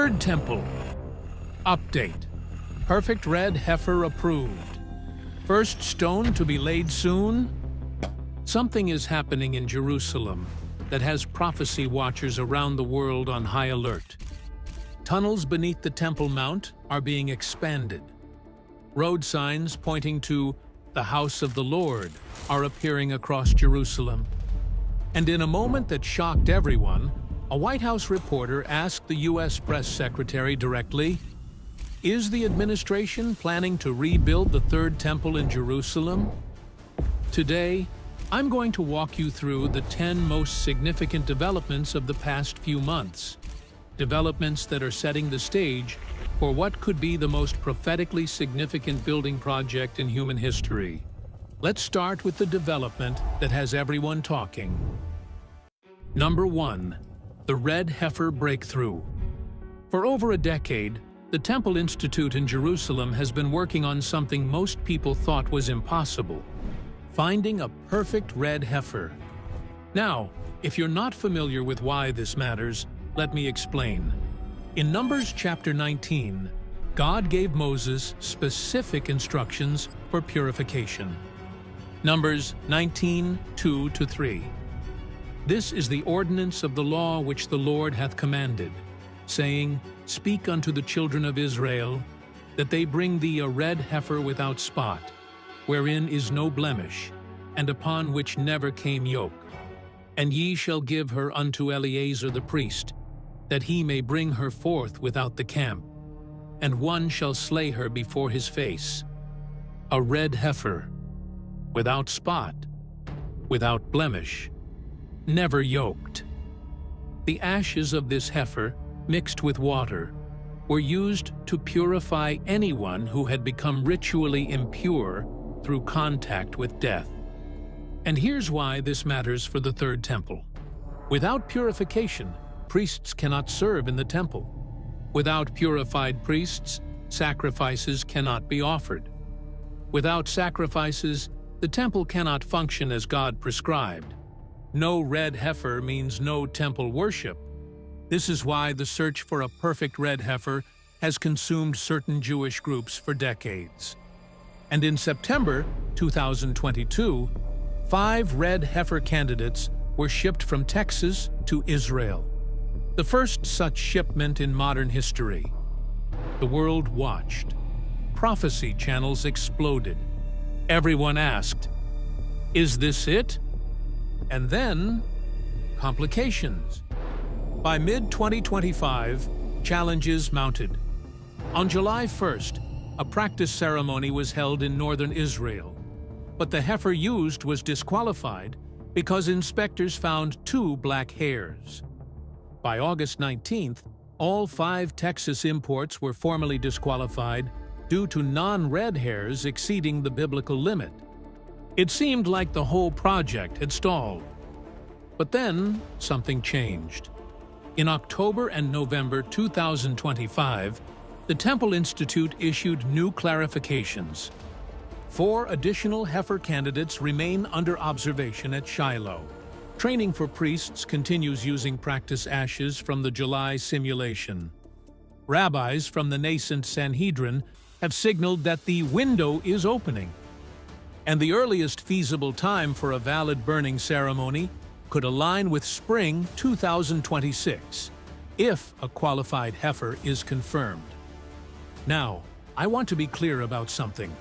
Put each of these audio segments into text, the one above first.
Third temple. Update. Perfect red heifer approved. First stone to be laid soon? Something is happening in Jerusalem that has prophecy watchers around the world on high alert. Tunnels beneath the Temple Mount are being expanded. Road signs pointing to the house of the Lord are appearing across Jerusalem. And in a moment that shocked everyone, a White House reporter asked the U.S. press secretary directly, "Is the administration planning to rebuild the Third Temple in Jerusalem?" Today, I'm going to walk you through the 10 most significant developments of the past few months. Developments that are setting the stage for what could be the most prophetically significant building project in human history. Let's start with the development that has everyone talking. Number 1. The Red Heifer Breakthrough. For over a decade, the Temple Institute in Jerusalem has been working on something most people thought was impossible: finding a perfect red heifer. Now, if you're not familiar with why this matters, let me explain. In Numbers chapter 19, God gave Moses specific instructions for purification. Numbers 19:2-3. This is the ordinance of the law which the Lord hath commanded, saying, Speak unto the children of Israel, that they bring thee a red heifer without spot, wherein is no blemish, and upon which never came yoke. And ye shall give her unto Eleazar the priest, that he may bring her forth without the camp, and one shall slay her before his face. A red heifer, without spot, without blemish, never yoked. The ashes of this heifer, mixed with water, were used to purify anyone who had become ritually impure through contact with death. And here's why this matters for the Third Temple. Without purification, priests cannot serve in the temple. Without purified priests, sacrifices cannot be offered. Without sacrifices, the temple cannot function as God prescribed. No red heifer means no temple worship. This is why the search for a perfect red heifer has consumed certain Jewish groups for decades. And in September 2022, 5 red heifer candidates were shipped from Texas to Israel. The first such shipment in modern history. The world watched. Prophecy channels exploded. Everyone asked, "Is this it?" And then, complications. By mid-2025, challenges mounted. On July 1st, a practice ceremony was held in northern Israel, but the heifer used was disqualified because inspectors found 2 black hairs. By August 19th, all 5 Texas imports were formally disqualified due to non-red hairs exceeding the biblical limit. It seemed like the whole project had stalled. But then, something changed. In October and November 2025, the Temple Institute issued new clarifications. 4 additional heifer candidates remain under observation at Shiloh. Training for priests continues using practice ashes from the July simulation. Rabbis from the nascent Sanhedrin have signaled that the window is opening, and the earliest feasible time for a valid burning ceremony could align with spring 2026, if a qualified heifer is confirmed. Now, I want to be clear about something.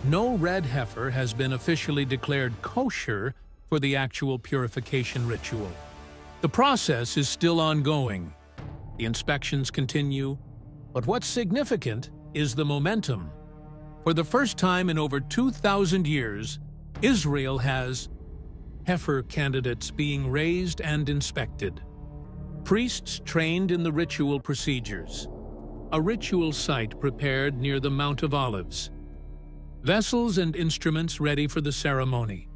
No red heifer has been officially declared kosher for the actual purification ritual. The process is still ongoing. The inspections continue, but what's significant is the momentum. For the first time in over 2,000 years, Israel has heifer candidates being raised and inspected. Priests trained in the ritual procedures. A ritual site prepared near the Mount of Olives. Vessels and instruments ready for the ceremony.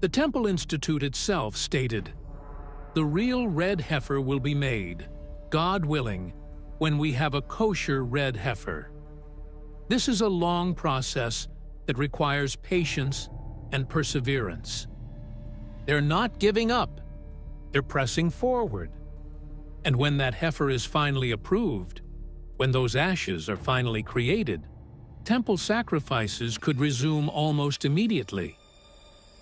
The Temple Institute itself stated, "The real red heifer will be made, God willing, when we have a kosher red heifer." This is a long process that requires patience and perseverance. They're not giving up. They're pressing forward. And when that heifer is finally approved, when those ashes are finally created, temple sacrifices could resume almost immediately.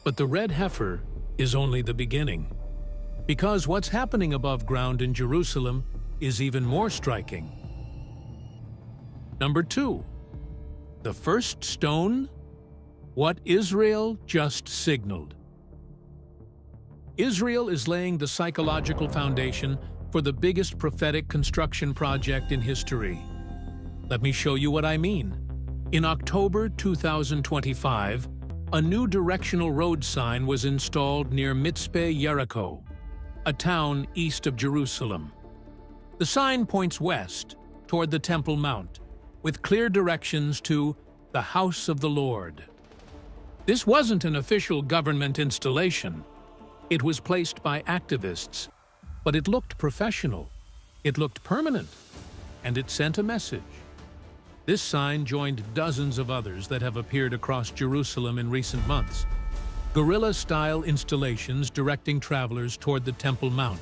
But the red heifer is only the beginning. Because what's happening above ground in Jerusalem is even more striking. Number 2. The first stone? What Israel just signaled. Israel is laying the psychological foundation for the biggest prophetic construction project in history. Let me show you what I mean. In October 2025, a new directional road sign was installed near Mitzpeh Jericho, a town east of Jerusalem. The sign points west, toward the Temple Mount, with clear directions to the House of the Lord. This wasn't an official government installation. It was placed by activists, but it looked professional, it looked permanent, and it sent a message. This sign joined dozens of others that have appeared across Jerusalem in recent months. Guerrilla-style installations directing travelers toward the Temple Mount,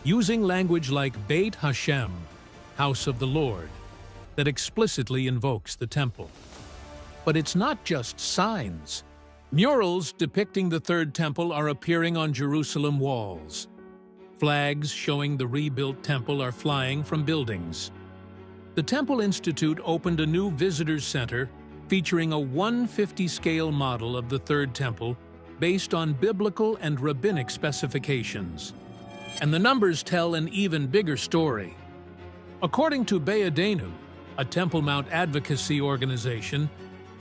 using language like Beit Hashem, House of the Lord, that explicitly invokes the temple. But it's not just signs. Murals depicting the Third Temple are appearing on Jerusalem walls. Flags showing the rebuilt temple are flying from buildings. The Temple Institute opened a new visitors center featuring a 1/50 scale model of the Third Temple based on biblical and rabbinic specifications. And the numbers tell an even bigger story. According to Beyadenu, a Temple Mount advocacy organization,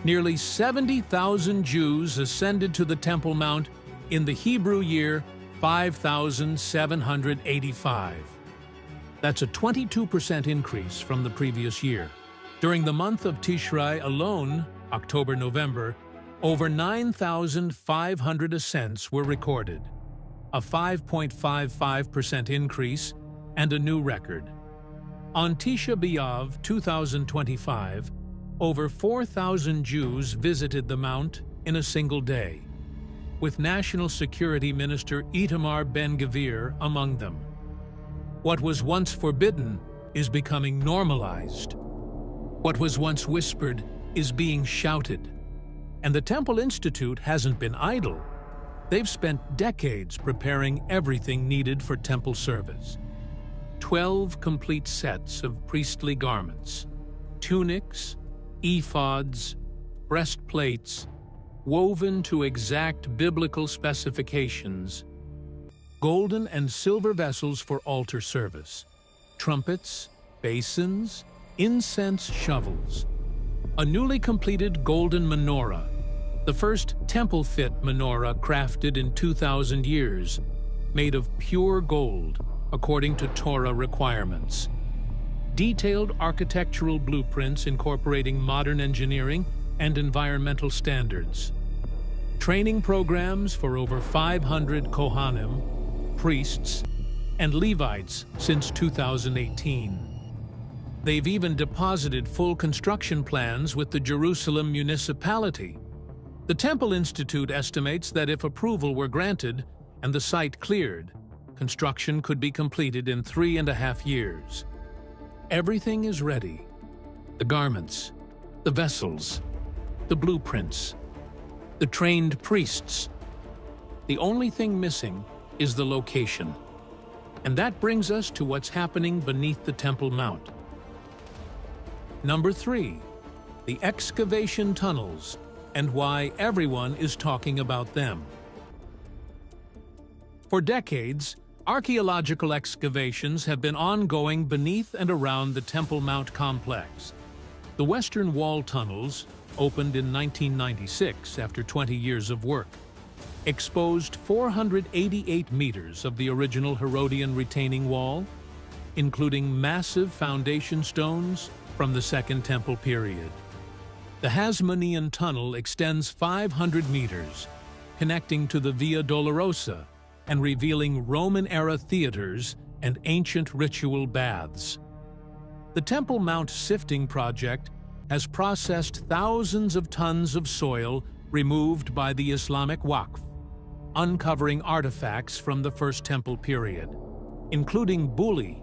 nearly 70,000 Jews ascended to the Temple Mount in the Hebrew year 5785. That's a 22% increase from the previous year. During the month of Tishrei alone, October-November, over 9,500 ascents were recorded, a 5.55% increase and a new record. On Tisha B'Av 2025, over 4,000 Jews visited the Mount in a single day, with National Security Minister Itamar Ben-Gvir among them. What was once forbidden is becoming normalized. What was once whispered is being shouted. And the Temple Institute hasn't been idle. They've spent decades preparing everything needed for temple service. 12 complete sets of priestly garments, tunics, ephods, breastplates, woven to exact biblical specifications, golden and silver vessels for altar service, trumpets, basins, incense shovels, a newly completed golden menorah, the first temple-fit menorah crafted in 2,000 years, made of pure gold according to Torah requirements, detailed architectural blueprints incorporating modern engineering and environmental standards, training programs for over 500 Kohanim, priests, and Levites since 2018. They've even deposited full construction plans with the Jerusalem municipality. The Temple Institute estimates that if approval were granted and the site cleared, construction could be completed in 3.5 years. Everything is ready. The garments, the vessels, the blueprints, the trained priests. The only thing missing is the location. And that brings us to what's happening beneath the Temple Mount. Number 3, the excavation tunnels and why everyone is talking about them. For decades, archaeological excavations have been ongoing beneath and around the Temple Mount complex. The Western Wall tunnels, opened in 1996 after 20 years of work, exposed 488 meters of the original Herodian retaining wall, including massive foundation stones from the Second Temple period. The Hasmonean Tunnel extends 500 meters, connecting to the Via Dolorosa and revealing Roman-era theaters and ancient ritual baths. The Temple Mount Sifting Project has processed thousands of tons of soil removed by the Islamic Waqf, uncovering artifacts from the First Temple period, including buli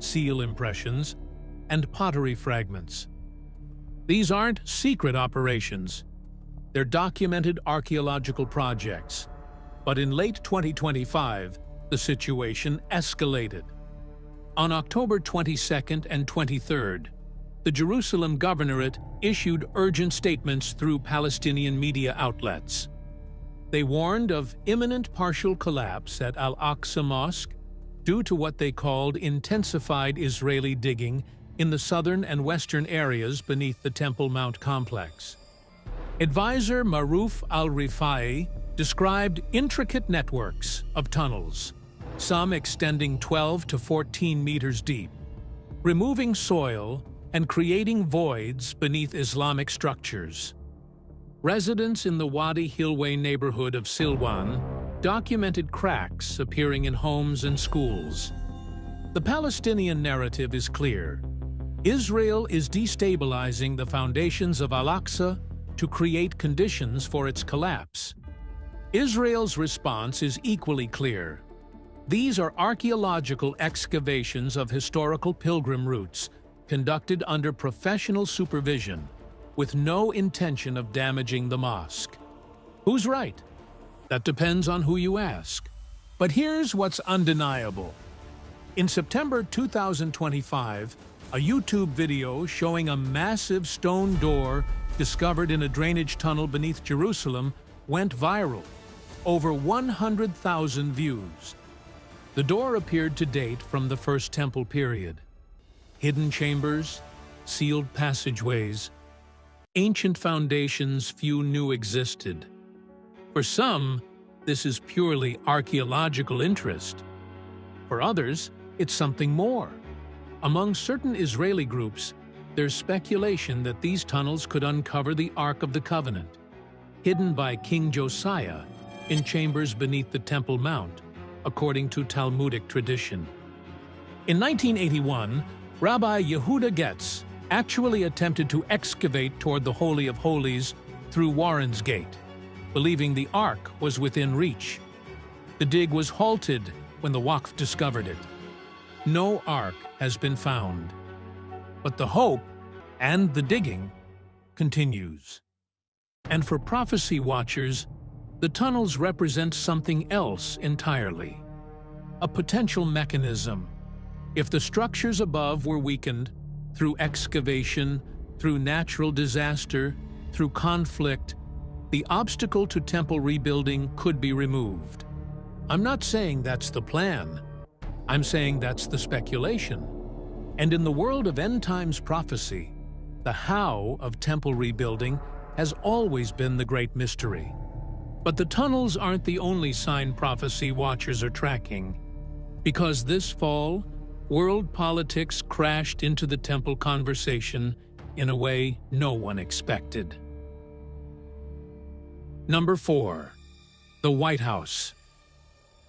seal impressions, and pottery fragments. These aren't secret operations. They're documented archaeological projects. But in late 2025, the situation escalated. On October 22nd and 23rd, the Jerusalem Governorate issued urgent statements through Palestinian media outlets. They warned of imminent partial collapse at Al-Aqsa Mosque due to what they called intensified Israeli digging in the southern and western areas beneath the Temple Mount complex. Advisor Maruf al-Rifai described intricate networks of tunnels, some extending 12 to 14 meters deep, removing soil and creating voids beneath Islamic structures. Residents in the Wadi Hilway neighborhood of Silwan documented cracks appearing in homes and schools. The Palestinian narrative is clear. Israel is destabilizing the foundations of Al-Aqsa to create conditions for its collapse. Israel's response is equally clear. These are archaeological excavations of historical pilgrim routes conducted under professional supervision, with no intention of damaging the mosque. Who's right? That depends on who you ask. But here's what's undeniable. In September 2025, a YouTube video showing a massive stone door discovered in a drainage tunnel beneath Jerusalem went viral. Over 100,000 views. The door appeared to date from the First Temple period. Hidden chambers, sealed passageways, ancient foundations few knew existed. For some, this is purely archaeological interest. For others, it's something more. Among certain Israeli groups, there's speculation that these tunnels could uncover the Ark of the Covenant, hidden by King Josiah in chambers beneath the Temple Mount, according to Talmudic tradition. In 1981, Rabbi Yehuda Getz actually attempted to excavate toward the Holy of Holies through Warren's Gate, believing the Ark was within reach. The dig was halted when the Waqf discovered it. No Ark has been found. But the hope and the digging continues. And for prophecy watchers, the tunnels represent something else entirely. A potential mechanism. If the structures above were weakened, through excavation, through natural disaster, through conflict, the obstacle to temple rebuilding could be removed. I'm not saying that's the plan. I'm saying that's the speculation. And in the world of end times prophecy, the how of temple rebuilding has always been the great mystery. But the tunnels aren't the only sign prophecy watchers are tracking. Because this fall, world politics crashed into the temple conversation in a way no one expected. Number 4. The White House.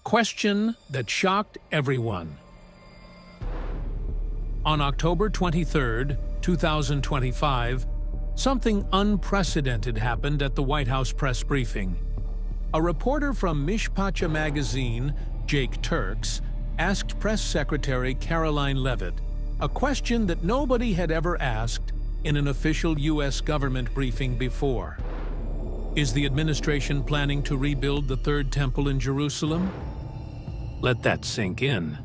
Question that shocked everyone. On October 23, 2025, something unprecedented happened at the White House press briefing. A reporter from Mishpacha magazine, Jake Turks, asked Press Secretary Caroline Levitt a question that nobody had ever asked in an official U.S. government briefing before. Is the administration planning to rebuild the Third Temple in Jerusalem? Let that sink in.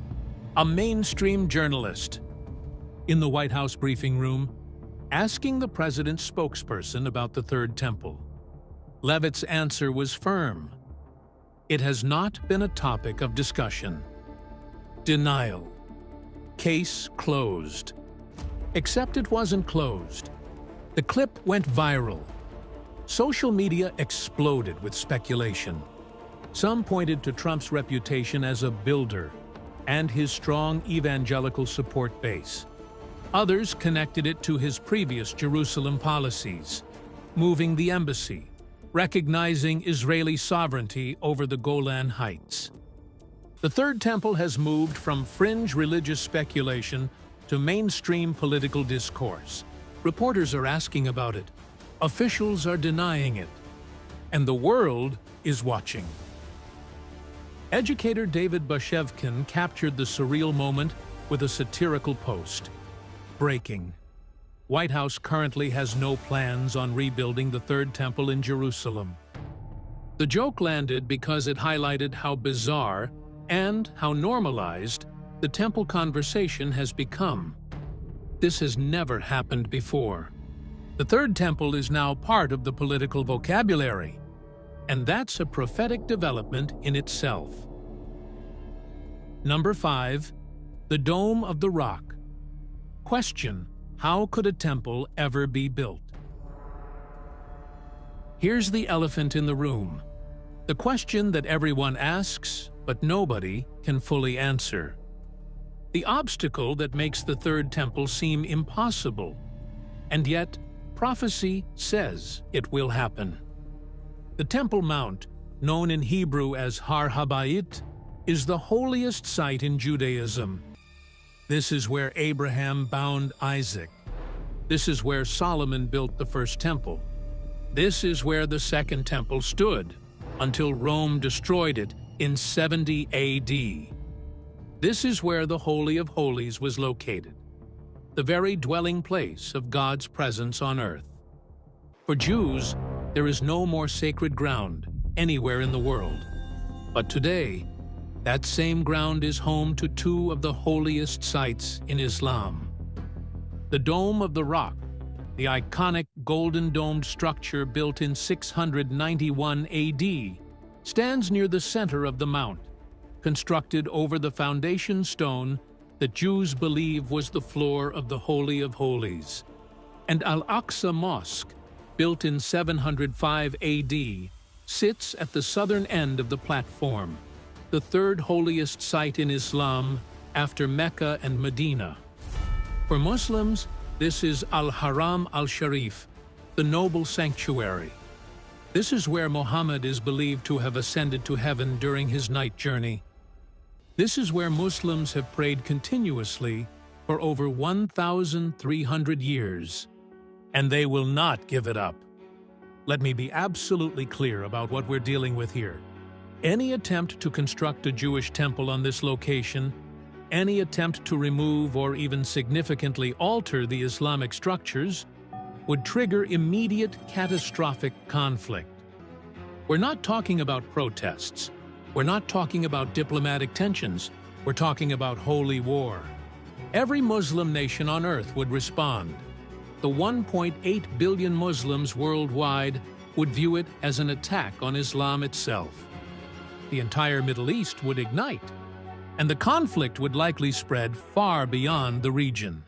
A mainstream journalist in the White House briefing room asking the president's spokesperson about the Third Temple. Levitt's answer was firm. It has not been a topic of discussion. Denial. Case closed. Except it wasn't closed. The clip went viral. Social media exploded with speculation. Some pointed to Trump's reputation as a builder and his strong evangelical support base. Others connected it to his previous Jerusalem policies, moving the embassy, recognizing Israeli sovereignty over the Golan Heights. The Third Temple has moved from fringe religious speculation to mainstream political discourse. Reporters are asking about it. Officials are denying it. And the world is watching. Educator David Bashevkin captured the surreal moment with a satirical post. Breaking. White House currently has no plans on rebuilding the Third Temple in Jerusalem. The joke landed because it highlighted how bizarre and how normalized the temple conversation has become. This has never happened before. The Third Temple is now part of the political vocabulary, and that's a prophetic development in itself. Number 5. The Dome of the Rock. Question: how could a temple ever be built? Here's the elephant in the room. The question that everyone asks, but nobody can fully answer. The obstacle that makes the Third Temple seem impossible, and yet prophecy says it will happen. The Temple Mount, known in Hebrew as Har Habayit, is the holiest site in Judaism. This is where Abraham bound Isaac. This is where Solomon built the first temple. This is where the Second Temple stood, until Rome destroyed it in 70 AD. This is where the Holy of Holies was located, the very dwelling place of God's presence on earth. For Jews, there is no more sacred ground anywhere in the world. But today, that same ground is home to two of the holiest sites in Islam. The Dome of the Rock, the iconic golden-domed structure built in 691 AD, stands near the center of the mount, constructed over the foundation stone that Jews believe was the floor of the Holy of Holies. And Al-Aqsa Mosque, built in 705 AD, sits at the southern end of the platform, the third holiest site in Islam after Mecca and Medina. For Muslims, this is Al-Haram al-Sharif, the noble sanctuary. This is where Muhammad is believed to have ascended to heaven during his night journey. This is where Muslims have prayed continuously for over 1,300 years, and they will not give it up. Let me be absolutely clear about what we're dealing with here. Any attempt to construct a Jewish temple on this location, any attempt to remove or even significantly alter the Islamic structures, would trigger immediate catastrophic conflict. We're not talking about protests. We're not talking about diplomatic tensions. We're talking about holy war. Every Muslim nation on earth would respond. The 1.8 billion Muslims worldwide would view it as an attack on Islam itself. The entire Middle East would ignite, and the conflict would likely spread far beyond the region.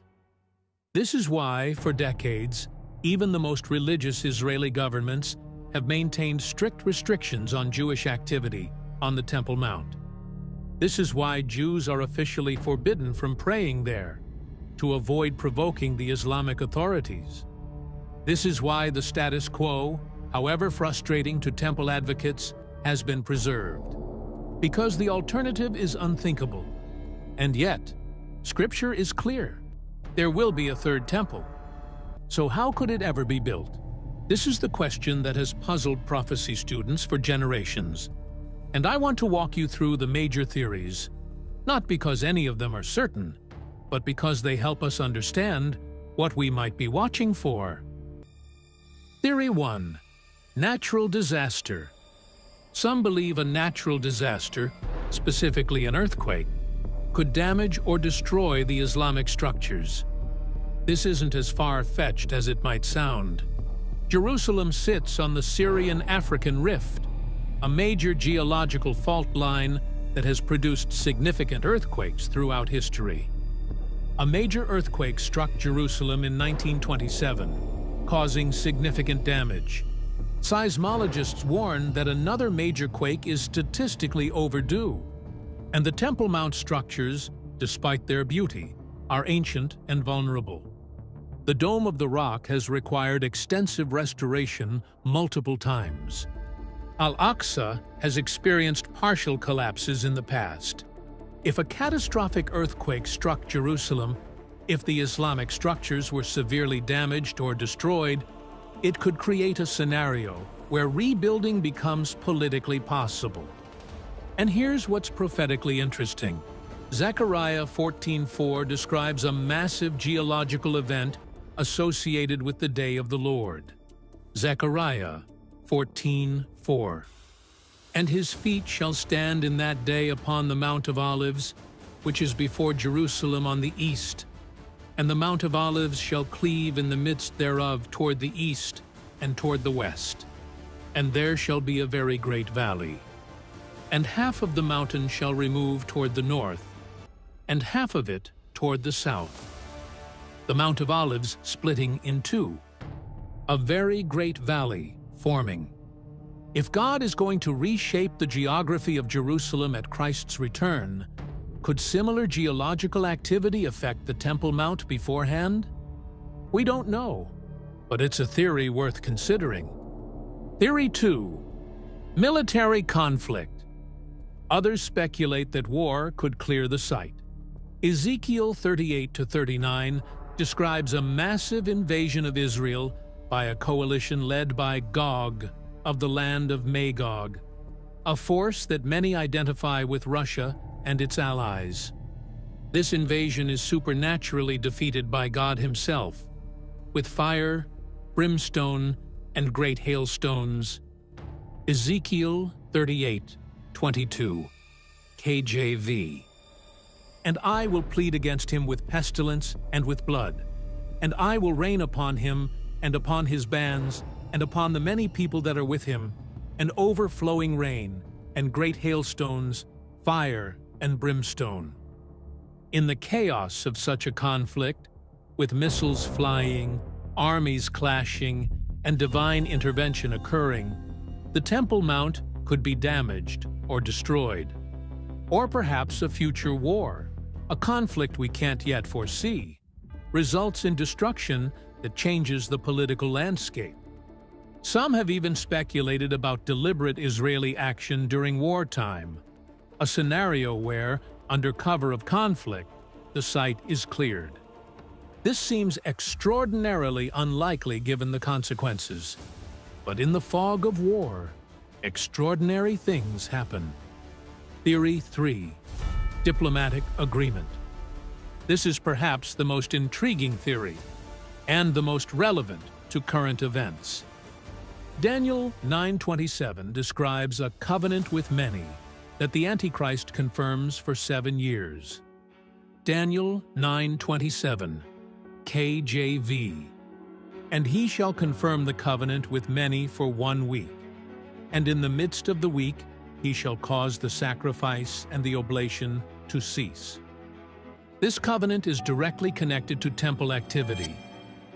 This is why, for decades, even the most religious Israeli governments have maintained strict restrictions on Jewish activity on the Temple Mount. This is why Jews are officially forbidden from praying there, to avoid provoking the Islamic authorities. This is why the status quo, however frustrating to temple advocates, has been preserved. Because the alternative is unthinkable. And yet, Scripture is clear. There will be a third temple. So how could it ever be built? This is the question that has puzzled prophecy students for generations. And I want to walk you through the major theories, not because any of them are certain, but because they help us understand what we might be watching for. Theory 1. Natural disaster. Some believe a natural disaster, specifically an earthquake, could damage or destroy the Islamic structures. This isn't as far-fetched as it might sound. Jerusalem sits on the Syrian-African Rift, a major geological fault line that has produced significant earthquakes throughout history. A major earthquake struck Jerusalem in 1927, causing significant damage. Seismologists warn that another major quake is statistically overdue, and the Temple Mount structures, despite their beauty, are ancient and vulnerable. The Dome of the Rock has required extensive restoration multiple times. Al-Aqsa has experienced partial collapses in the past. If a catastrophic earthquake struck Jerusalem, if the Islamic structures were severely damaged or destroyed, it could create a scenario where rebuilding becomes politically possible. And here's what's prophetically interesting. Zechariah 14:4 describes a massive geological event associated with the day of the Lord. Zechariah 14:4. And his feet shall stand in that day upon the Mount of Olives, which is before Jerusalem on the east. And the Mount of Olives shall cleave in the midst thereof toward the east and toward the west. And there shall be a very great valley. And half of the mountain shall remove toward the north, and half of it toward the south. The Mount of Olives splitting in two. A very great valley forming. If God is going to reshape the geography of Jerusalem at Christ's return, could similar geological activity affect the Temple Mount beforehand? We don't know, but it's a theory worth considering. Theory 2. Military conflict. Others speculate that war could clear the site. Ezekiel 38-39 describes a massive invasion of Israel by a coalition led by Gog of the land of Magog, a force that many identify with Russia and its allies. This invasion is supernaturally defeated by God himself, with fire, brimstone, and great hailstones. Ezekiel 38:22, KJV. And I will plead against him with pestilence and with blood, and I will rain upon him and upon his bands and upon the many people that are with him, an overflowing rain and great hailstones, fire and brimstone. In the chaos of such a conflict, with missiles flying, armies clashing, and divine intervention occurring, the Temple Mount could be damaged or destroyed. Or perhaps a future war, a conflict we can't yet foresee, results in destruction that changes the political landscape. Some have even speculated about deliberate Israeli action during wartime, a scenario where, under cover of conflict, the site is cleared. This seems extraordinarily unlikely given the consequences, but in the fog of war, extraordinary things happen. Theory 3. Diplomatic agreement. This is perhaps the most intriguing theory, and the most relevant to current events. Daniel 9:27 describes a covenant with many that the Antichrist confirms for 7 years. Daniel 9:27, KJV. And he shall confirm the covenant with many for 1 week, and in the midst of the week he shall cause the sacrifice and the oblation to cease. This covenant is directly connected to temple activity,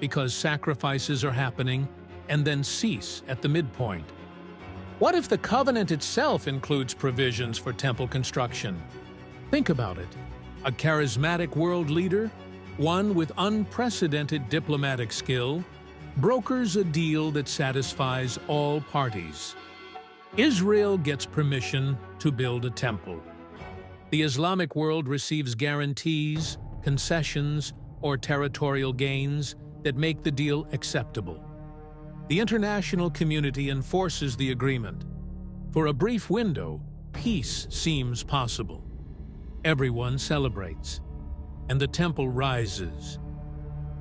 because sacrifices are happening and then cease at the midpoint. What if the covenant itself includes provisions for temple construction? Think about it. A charismatic world leader, one with unprecedented diplomatic skill, brokers a deal that satisfies all parties. Israel gets permission to build a temple. The Islamic world receives guarantees, concessions, or territorial gains that make the deal acceptable. The international community enforces the agreement. For a brief window, peace seems possible. Everyone celebrates, and the temple rises.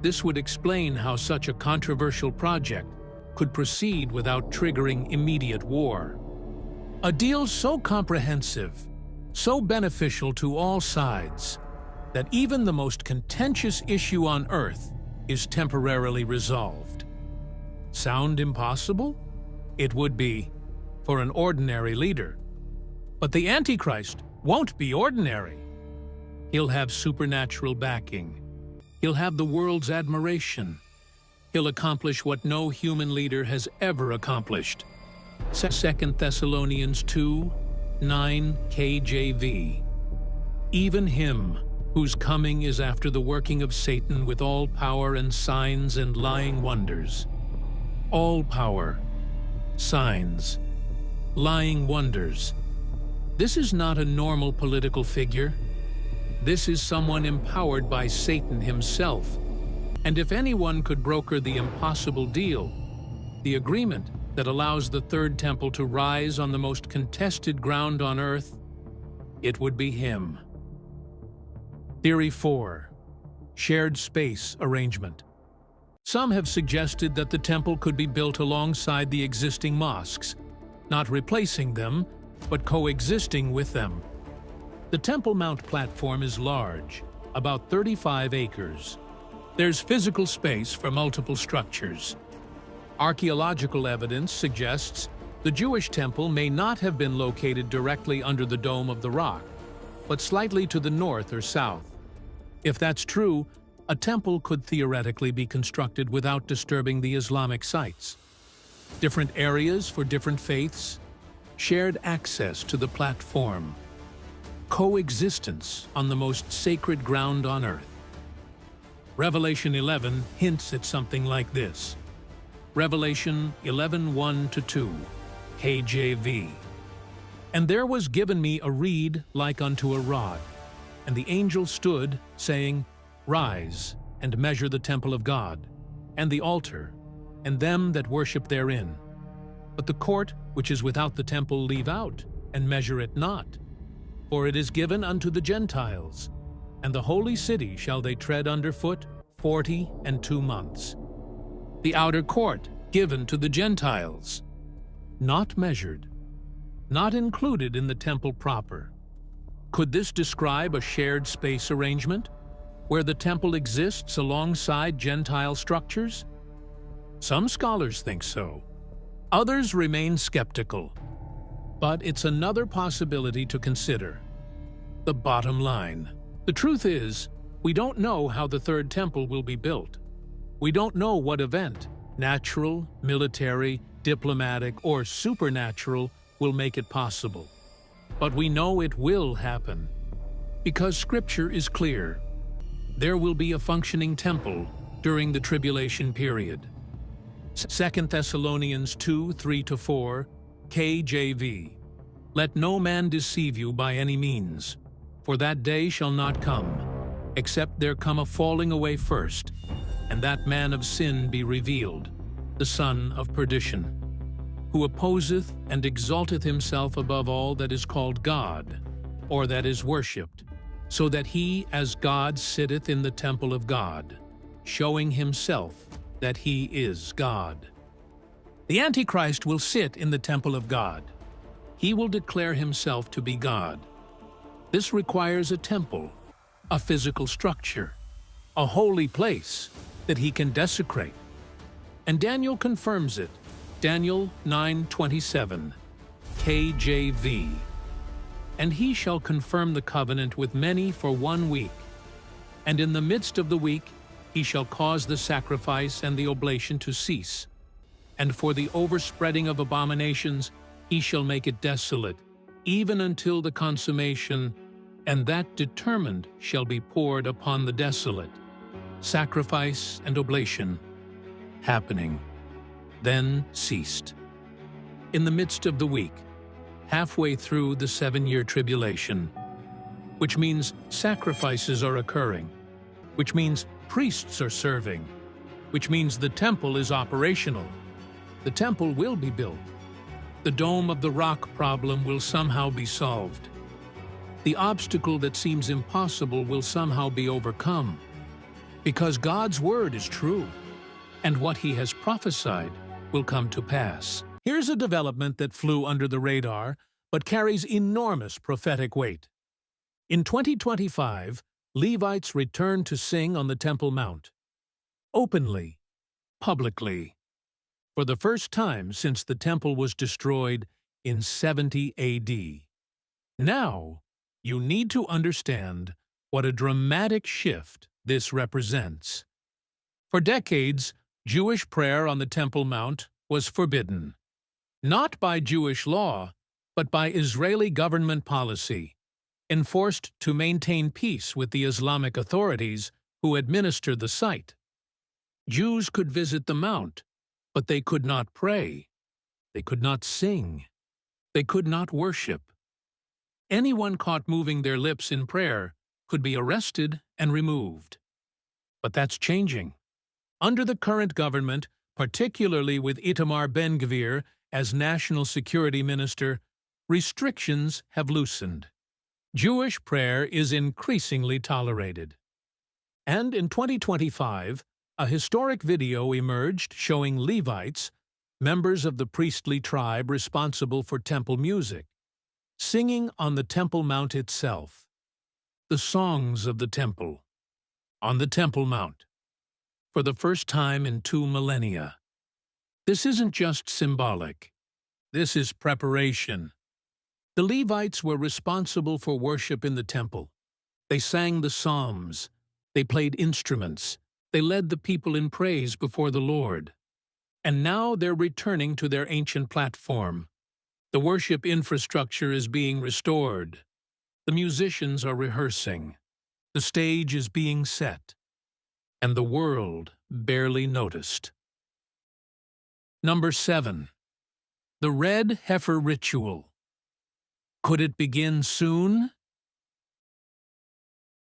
This would explain how such a controversial project could proceed without triggering immediate war. A deal so comprehensive, so beneficial to all sides, that even the most contentious issue on earth is temporarily resolved. Sound impossible? It would be, for an ordinary leader. But the Antichrist won't be ordinary. He'll have supernatural backing. He'll have the world's admiration. He'll accomplish what no human leader has ever accomplished. 2 Thessalonians 2:9 KJV. Even him, whose coming is after the working of Satan with all power and signs and lying wonders. All power, signs, lying wonders. This is not a normal political figure. This is someone empowered by Satan himself. And if anyone could broker the impossible deal, the agreement that allows the third temple to rise on the most contested ground on earth, it would be him. Theory 4. Shared space arrangement. Some have suggested that the temple could be built alongside the existing mosques, not replacing them, but coexisting with them. The Temple Mount platform is large, about 35 acres. There's physical space for multiple structures. Archaeological evidence suggests the Jewish temple may not have been located directly under the dome of the rock, but slightly to the north or south. If that's true, a temple could theoretically be constructed without disturbing the Islamic sites. Different areas for different faiths, shared access to the platform, coexistence on the most sacred ground on earth. Revelation 11 hints at something like this. Revelation 11:1-2, KJV. And there was given me a reed like unto a rod, and the angel stood, saying, Rise, and measure the temple of God, and the altar, and them that worship therein. But the court which is without the temple leave out, and measure it not. For it is given unto the Gentiles, and the holy city shall they tread under foot 42 months. The outer court given to the Gentiles, not measured, not included in the temple proper. Could this describe a shared space arrangement, where the temple exists alongside Gentile structures? Some scholars think so. Others remain skeptical. But it's another possibility to consider. The bottom line. The truth is, we don't know how the third temple will be built. We don't know what event, natural, military, diplomatic, or supernatural, will make it possible. But we know it will happen, because Scripture is clear. There will be a functioning temple during the tribulation period. 2 Thessalonians 2:3-4, KJV. Let no man deceive you by any means, for that day shall not come, except there come a falling away first, and that man of sin be revealed, the son of perdition, who opposeth and exalteth himself above all that is called God, or that is worshipped, so that he as God sitteth in the temple of God, showing himself that he is God. The Antichrist will sit in the temple of God. He will declare himself to be God. This requires a temple, a physical structure, a holy place that he can desecrate. And Daniel confirms it. Daniel 9:27, KJV. And he shall confirm the covenant with many for 1 week. And in the midst of the week he shall cause the sacrifice and the oblation to cease. And for the overspreading of abominations he shall make it desolate, even until the consummation, and that determined shall be poured upon the desolate. Sacrifice and oblation happening, then ceased. In the midst of the week, halfway through the 7-year tribulation, which means sacrifices are occurring, which means priests are serving, which means the temple is operational. The temple will be built. The dome of the rock problem will somehow be solved. The obstacle that seems impossible will somehow be overcome, because God's word is true, and what he has prophesied will come to pass. Here's a development that flew under the radar, but carries enormous prophetic weight. In 2025, Levites returned to sing on the Temple Mount, openly, publicly, for the first time since the temple was destroyed in 70 AD. Now, you need to understand what a dramatic shift this represents. For decades, Jewish prayer on the Temple Mount was forbidden, not by Jewish law, but by Israeli government policy, enforced to maintain peace with the Islamic authorities who administer the site. Jews could visit the mount, but they could not pray. They could not sing. They could not worship. Anyone caught moving their lips in prayer could be arrested and removed. But that's changing. Under the current government, particularly with Itamar Ben-Gvir as National Security Minister, restrictions have loosened. Jewish prayer is increasingly tolerated. And in 2025, a historic video emerged showing Levites, members of the priestly tribe responsible for temple music, singing on the Temple Mount itself. The songs of the temple, on the Temple Mount, for the first time in 2 millennia. This isn't just symbolic. This is preparation. The Levites were responsible for worship in the temple. They sang the psalms. They played instruments. They led the people in praise before the Lord. And now they're returning to their ancient platform. The worship infrastructure is being restored. The musicians are rehearsing. The stage is being set. And the world barely noticed. Number 7. The Red Heifer Ritual. Could it begin soon?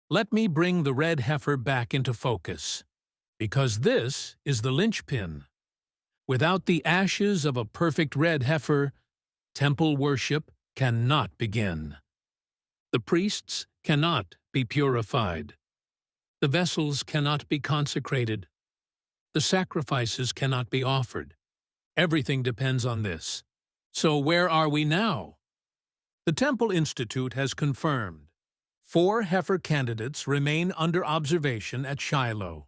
Let me bring the red heifer back into focus, because this is the linchpin. Without the ashes of a perfect red heifer, temple worship cannot begin. The priests cannot be purified. The vessels cannot be consecrated. The sacrifices cannot be offered. Everything depends on this. So where are we now? The Temple Institute has confirmed 4 heifer candidates remain under observation at Shiloh.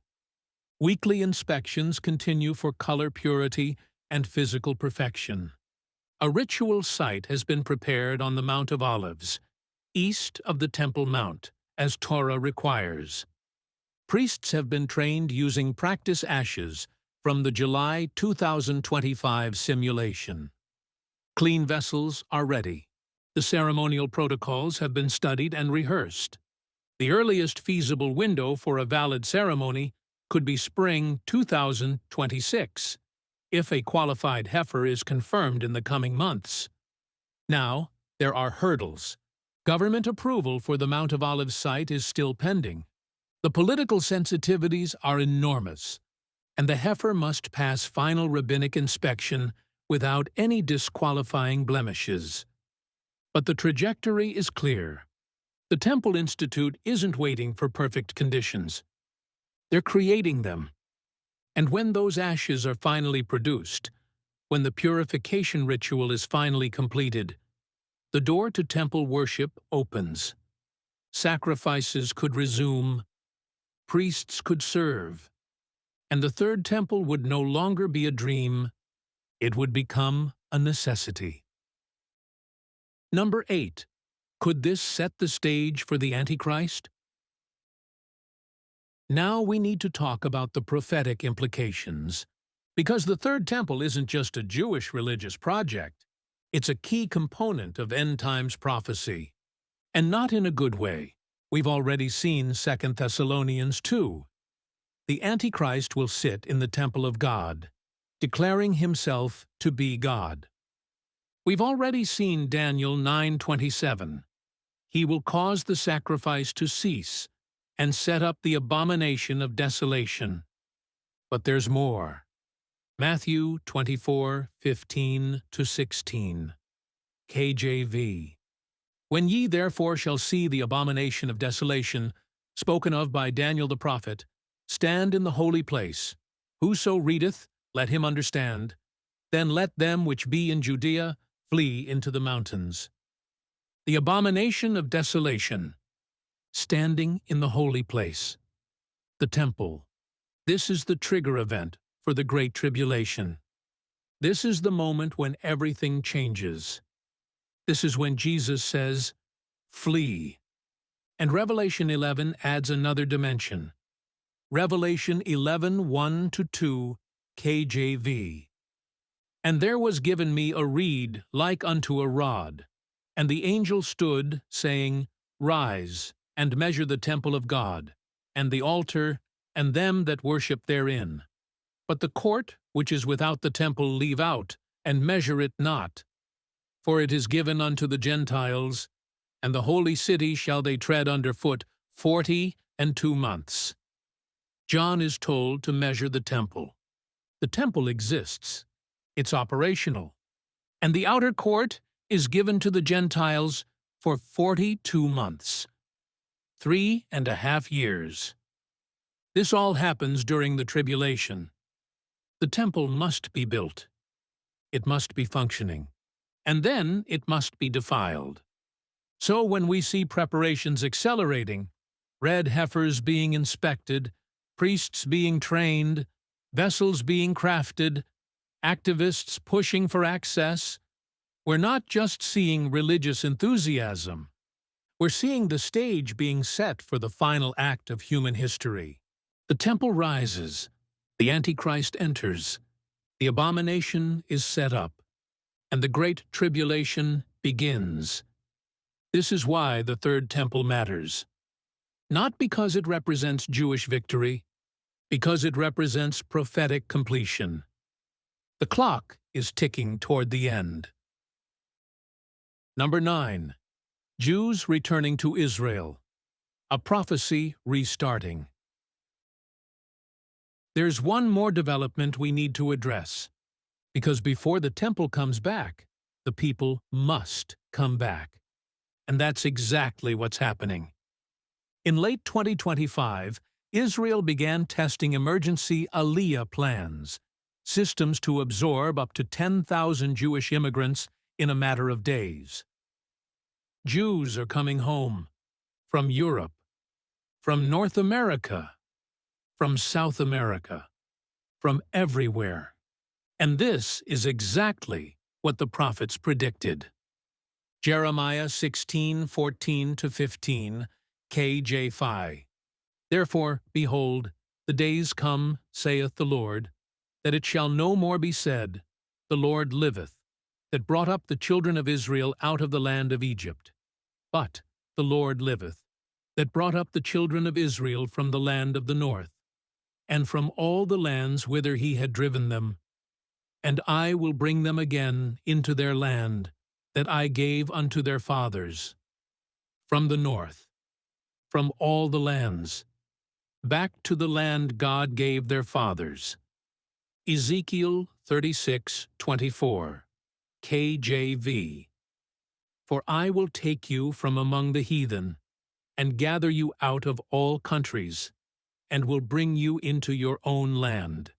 Weekly inspections continue for color purity and physical perfection. A ritual site has been prepared on the Mount of Olives, east of the Temple Mount, as Torah requires. Priests have been trained using practice ashes from the July 2025 simulation. Clean vessels are ready. The ceremonial protocols have been studied and rehearsed. The earliest feasible window for a valid ceremony could be spring 2026, if a qualified heifer is confirmed in the coming months. Now, there are hurdles. Government approval for the Mount of Olives site is still pending. The political sensitivities are enormous, and the heifer must pass final rabbinic inspection without any disqualifying blemishes. But the trajectory is clear. The Temple Institute isn't waiting for perfect conditions. They're creating them. And when those ashes are finally produced, when the purification ritual is finally completed, the door to temple worship opens. Sacrifices could resume, priests could serve, and the third temple would no longer be a dream, it would become a necessity. Number 8. Could this set the stage for the Antichrist? Now we need to talk about the prophetic implications, because the Third Temple isn't just a Jewish religious project, it's a key component of end-times prophecy. And not in a good way. We've already seen 2 Thessalonians 2. The Antichrist will sit in the temple of God, declaring himself to be God. We've already seen Daniel 9:27. He will cause the sacrifice to cease and set up the abomination of desolation. But there's more. Matthew 24:15-16. KJV. When ye therefore shall see the abomination of desolation, spoken of by Daniel the prophet, stand in the holy place. Whoso readeth, let him understand. Then let them which be in Judea flee into the mountains. The abomination of desolation, standing in the holy place, the temple. This is the trigger event for the Great Tribulation. This is the moment when everything changes. This is when Jesus says, flee. And Revelation 11 adds another dimension. Revelation 11:1-2, KJV. And there was given me a reed like unto a rod, and the angel stood, saying, Rise, and measure the temple of God, and the altar, and them that worship therein. But the court which is without the temple leave out, and measure it not. For it is given unto the Gentiles, and the holy city shall they tread under foot 42 months. John is told to measure the temple. The temple exists. It's operational. And the outer court is given to the Gentiles for 42 months, 3.5 years. This all happens during the tribulation. The temple must be built. It must be functioning. And then it must be defiled. So when we see preparations accelerating, red heifers being inspected, priests being trained, vessels being crafted, activists pushing for access, we're not just seeing religious enthusiasm. We're seeing the stage being set for the final act of human history. The temple rises, the Antichrist enters, the abomination is set up, and the great tribulation begins. This is why the third temple matters. Not because it represents Jewish victory, because it represents prophetic completion. The clock is ticking toward the end. Number 9. Jews returning to Israel. A prophecy restarting. There's one more development we need to address, because before the temple comes back, the people must come back. And that's exactly what's happening. In late 2025, Israel began testing emergency Aliyah plans, systems to absorb up to 10,000 Jewish immigrants in a matter of days. Jews are coming home from Europe, from North America, from South America, from everywhere. And this is exactly what the prophets predicted. Jeremiah 16:14-15, KJ5. Therefore, behold, the days come, saith the Lord, that it shall no more be said, The Lord liveth, that brought up the children of Israel out of the land of Egypt. But the Lord liveth, that brought up the children of Israel from the land of the north, and from all the lands whither he had driven them. And I will bring them again into their land, that I gave unto their fathers, from the north, from all the lands, back to the land God gave their fathers. Ezekiel 36:24, KJV. For I will take you from among the heathen, and gather you out of all countries, and will bring you into your own land.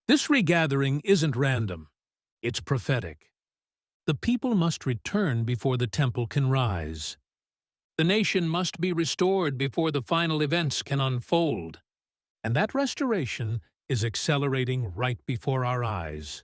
This regathering isn't random, it's prophetic. The people must return before the temple can rise. The nation must be restored before the final events can unfold. And that restoration is accelerating right before our eyes.